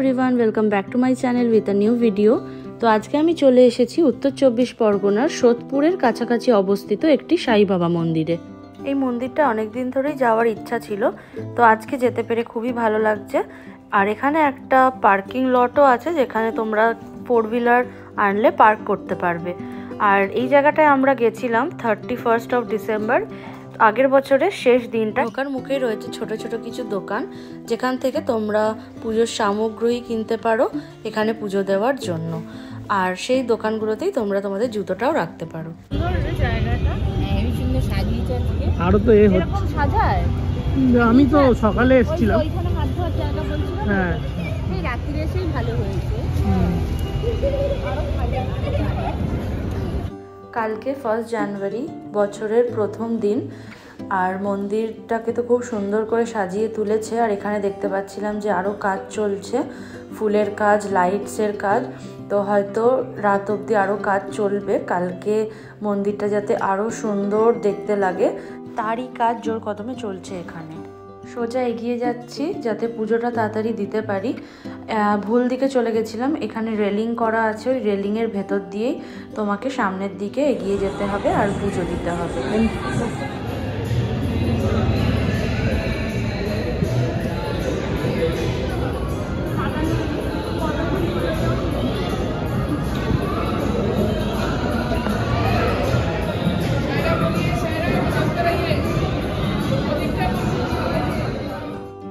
Everyone, welcome back to my channel with a new video. তো আজকে আমি চলে এসেছি উত্তর 24 পরগনার সোদপুরের কাছাকাছি অবস্থিত একটি সাই বাবা মন্দিরে। এই মন্দিরটা অনেক দিন ধরেই যাওয়ার ইচ্ছা ছিল, তো আজকে যেতে পেরে খুবই ভালো লাগছে। আর এখানে একটা পার্কিং লটও আছে যেখানে তোমরা 4 হুইলার আনলে পার্ক করতে পারবে। আর এই জায়গাটায় আমরা গেছিলাম 31st অফ ডিসেম্বর, আগের বছরের শেষ দিনটা। ঢোকার মুখেই রয়েছে ছোট ছোট কিছু দোকান, যেখান থেকে তোমরা পুজোর সামগ্রী কিনতে পারো এখানে পুজো দেওয়ার জন্য। আর সেই দোকানগুলোতেই তোমরা তোমাদের জুতোটাও রাখতে পারো। আরো তো এরকম সাজায়, আমি তো সকালে এসেছিলাম। হ্যাঁ, এই রাত্রিরে এসেই ভালো হয়েছে। কালকে 1 জানুয়ারি, বছরের প্রথম দিন। আর মন্দিরটাকে তো খুব সুন্দর করে সাজিয়ে তুলেছে। আর এখানে দেখতে পাচ্ছিলাম যে আরও কাজ চলছে, ফুলের কাজ, লাইটসের কাজ। তো হয়তো রাত অবধি আরও কাজ চলবে, কালকে মন্দিরটা যাতে আরও সুন্দর দেখতে লাগে তারই কাজ জোর কদমে চলছে এখানে। সোজা এগিয়ে যাচ্ছি যাতে পুজোটা তাড়াতাড়ি দিতে পারি। ভুল দিকে চলে গেছিলাম, এখানে রেলিং করা আছে, ওই রেলিংয়ের ভেতর দিয়েই তোমাকে সামনের দিকে এগিয়ে যেতে হবে আর পুজো দিতে হবে।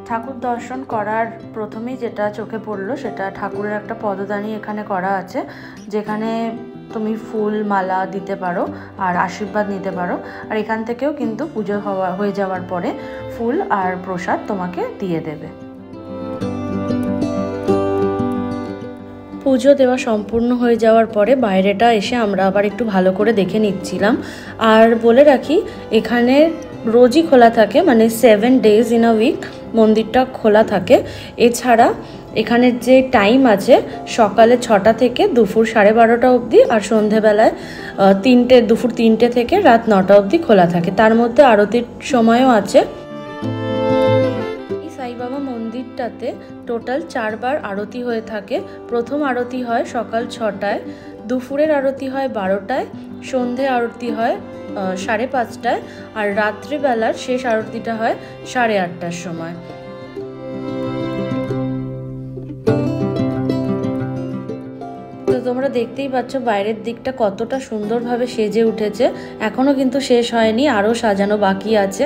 ঠাকুর দর্শন করার প্রথমেই যেটা চোখে পড়লো সেটা ঠাকুরের একটা পদদানি এখানে করা আছে, যেখানে তুমি ফুল মালা দিতে পারো আর আশীর্বাদ নিতে পারো। আর এখান থেকেও কিন্তু পুজো হয়ে যাওয়ার পরে ফুল আর প্রসাদ তোমাকে দিয়ে দেবে। পুজো দেওয়া সম্পূর্ণ হয়ে যাওয়ার পরে বাইরেটা এসে আমরা আবার একটু ভালো করে দেখে নিচ্ছিলাম। আর বলে রাখি, এখানে রোজই খোলা থাকে, মানে 7 days in a week মন্দিরটা খোলা থাকে। এছাড়া এখানের যে টাইম আছে সকালে 6টা থেকে দুপুর 12:30 অবধি, আর সন্ধেবেলায় দুপুর 3টে থেকে রাত 9টা অবধি খোলা থাকে। তার মধ্যে আরতির সময়ও আছে। এই সাই বাবা মন্দিরটাতে টোটাল 4 বার আরতি হয়ে থাকে। প্রথম আরতি হয় সকাল 6টায়, দুপুরের আরতি হয় 12টায়, সন্ধে আরতি হয় 5:30টায়, আর রাত্রিবেলার শেষ আরতিটা হয় 8:30টার সময়। তো তোমরা দেখতেই পাচ্ছ বাইরের দিকটা কতটা সুন্দরভাবে সেজে উঠেছে। এখনও কিন্তু শেষ হয়নি, আরও সাজানো বাকি আছে।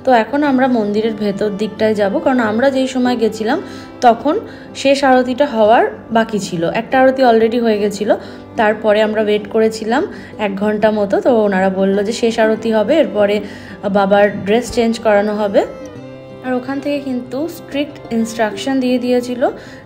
তো এখন আমরা মন্দিরের ভেতর দিকটায় যাব, কারণ আমরা যেই সময় গেছিলাম তখন শেষ আরতিটা হওয়ার বাকি ছিল। একটা আরতি অলরেডি হয়ে গেছিলো, তারপরে আমরা ওয়েট করেছিলাম 1 ঘন্টা মতো। তো ওনারা বললো যে শেষ আরতি হবে, এরপরে বাবার ড্রেস চেঞ্জ করানো হবে। আর ওখান থেকে কিন্তু স্ট্রিক্ট ইনস্ট্রাকশন দিয়ে দিয়েছিল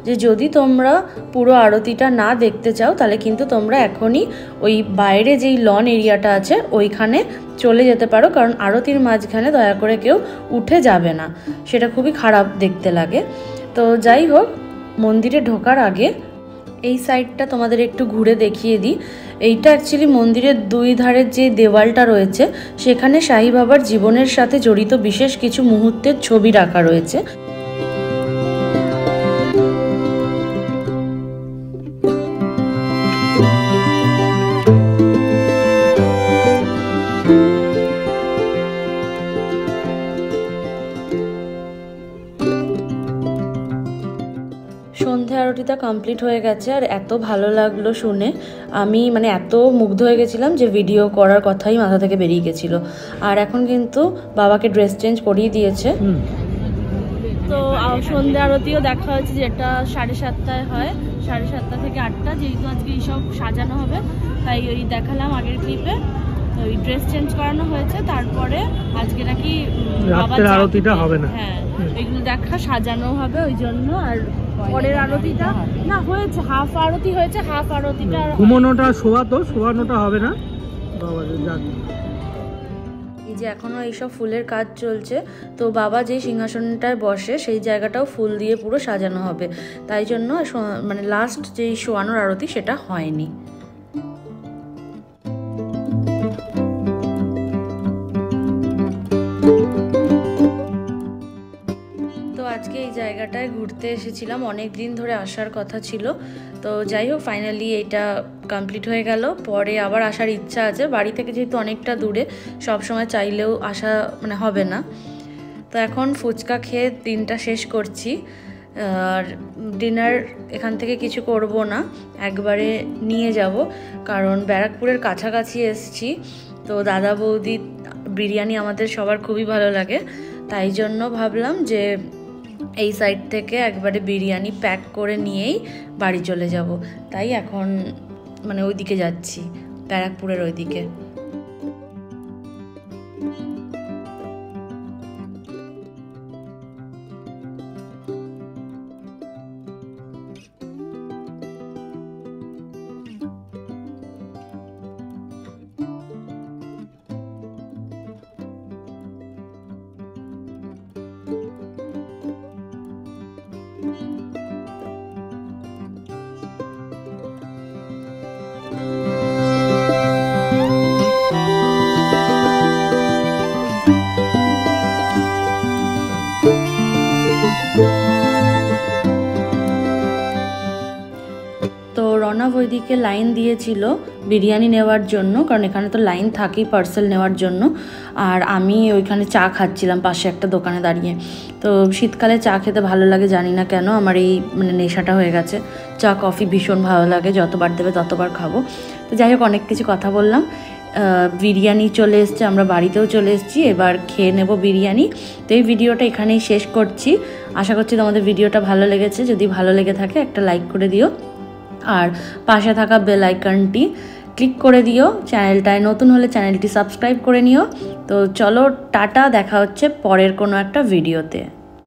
যে যদি তোমরা পুরো আরতিটা না দেখতে চাও তাহলে কিন্তু তোমরা এখনই ওই বাইরে যেই লন এরিয়াটা আছে ওইখানে চলে যেতে পারো, কারণ আরতির মাঝখানে দয়া করে কেউ উঠে যাবে না, সেটা খুবই খারাপ দেখতে লাগে। তো যাই হোক, মন্দিরে ঢোকার আগে এই সাইডটা তোমাদের একটু ঘুরে দেখিয়ে দিই। এইটা অ্যাকচুয়ালি মন্দিরের 2 ধারের যে দেওয়ালটা রয়েছে সেখানে সাই বাবার জীবনের সাথে জড়িত বিশেষ কিছু মুহূর্তের ছবি রাখা রয়েছে। সন্ধ্যা আরতিটা কমপ্লিট হয়ে গেছে, আর এত ভালো লাগলো শুনে, আমি মানে এত মুগ্ধ হয়ে গেছিলাম যে ভিডিও করার কথাই মাথা থেকে বেরিয়ে গেছিলো। আর এখন কিন্তু বাবাকে ড্রেস চেঞ্জ করিয়ে দিয়েছে। তো সন্ধ্যা আরতিও দেখা হচ্ছে, যেটা 7:30টায় হয়, 7:30 থেকে 8টা। যেহেতু আজকে এইসব সাজানো হবে তাই ওই দেখালাম আগের ক্লিপে। ওই ড্রেস চেঞ্জ করানো হয়েছে, তারপরে আজকে নাকি রাতের আরতিটা হবে না। হ্যাঁ, এগুলো দেখা সাজানো হবে ওই জন্য। আর পরের আরতিটা না হয়েছে, হাফ আরতি হয়েছে, হাফ আরতিটা ঘুমানোটা শোয়ানোটা হবে না। এই যে এখনো এইসব ফুলের কাজ চলছে। তো বাবা যে সিংহাসনটায় বসে সেই জায়গাটাও ফুল দিয়ে পুরো সাজানো হবে, তাই জন্য মানে লাস্ট যেই শোয়ানোর আরতি সেটা হয়নি। আজকে এই জায়গা জায়গাটায় ঘুরতে এসেছিলাম, অনেক দিন ধরে আসার কথা ছিল। তো যাই হোক ফাইনালি এটা কমপ্লিট হয়ে গেল। পরে আবার আসার ইচ্ছা আছে, বাড়ি থেকে যেহেতু অনেকটা দূরে সব সময় চাইলেও আসা হবে না। তো এখন ফুচকা খেয়ে দিনটা শেষ করছি। আর ডিনার এখান থেকে কিছু করব না, একবারে নিয়ে যাব, কারণ ব্যারাকপুরের কাছাকাছি এসছি। তো দাদা বৌদি বিরিয়ানি আমাদের সবার খুবই ভালো লাগে, তাই জন্য ভাবলাম যে এই সাইড থেকে একবারে বিরিয়ানি প্যাক করে নিয়েই বাড়ি চলে যাব। তাই এখন ওইদিকে যাচ্ছি, ব্যারাকপুরের ওইদিকে। তো রনব ওইদিকে লাইন দিয়েছিল বিরিয়ানি নেওয়ার জন্য, কারণ এখানে তো লাইন থাকেই পার্সেল নেওয়ার জন্য। আর আমি ওইখানে চা খাচ্ছিলাম পাশে একটা দোকানে দাঁড়িয়ে। তো শীতকালে চা খেতে ভালো লাগে, জানি না কেন আমার এই নেশাটা হয়ে গেছে। চা কফি ভীষণ ভালো লাগে, যতবার দেবে ততবার খাবো। তো যাই হোক অনেক কিছু কথা বললাম। বিরিয়ানি চলে এসছে, আমরা বাড়িতেও চলে এসেছি, এবার খেয়ে নেব বিরিয়ানি। তো এই ভিডিওটা এখানেই শেষ করছি। আশা করছি তোমাদের ভিডিওটা ভালো লেগেছে। যদি ভালো লেগে থাকে একটা লাইক করে দিও, আর পাশে থাকা বেল আইকনটি ক্লিক করে দিও। চ্যানেলটায় নতুন হলে চ্যানেলটি সাবস্ক্রাইব করে নিও। তো চলো টাটা, দেখা হচ্ছে পরের কোনো একটা ভিডিওতে।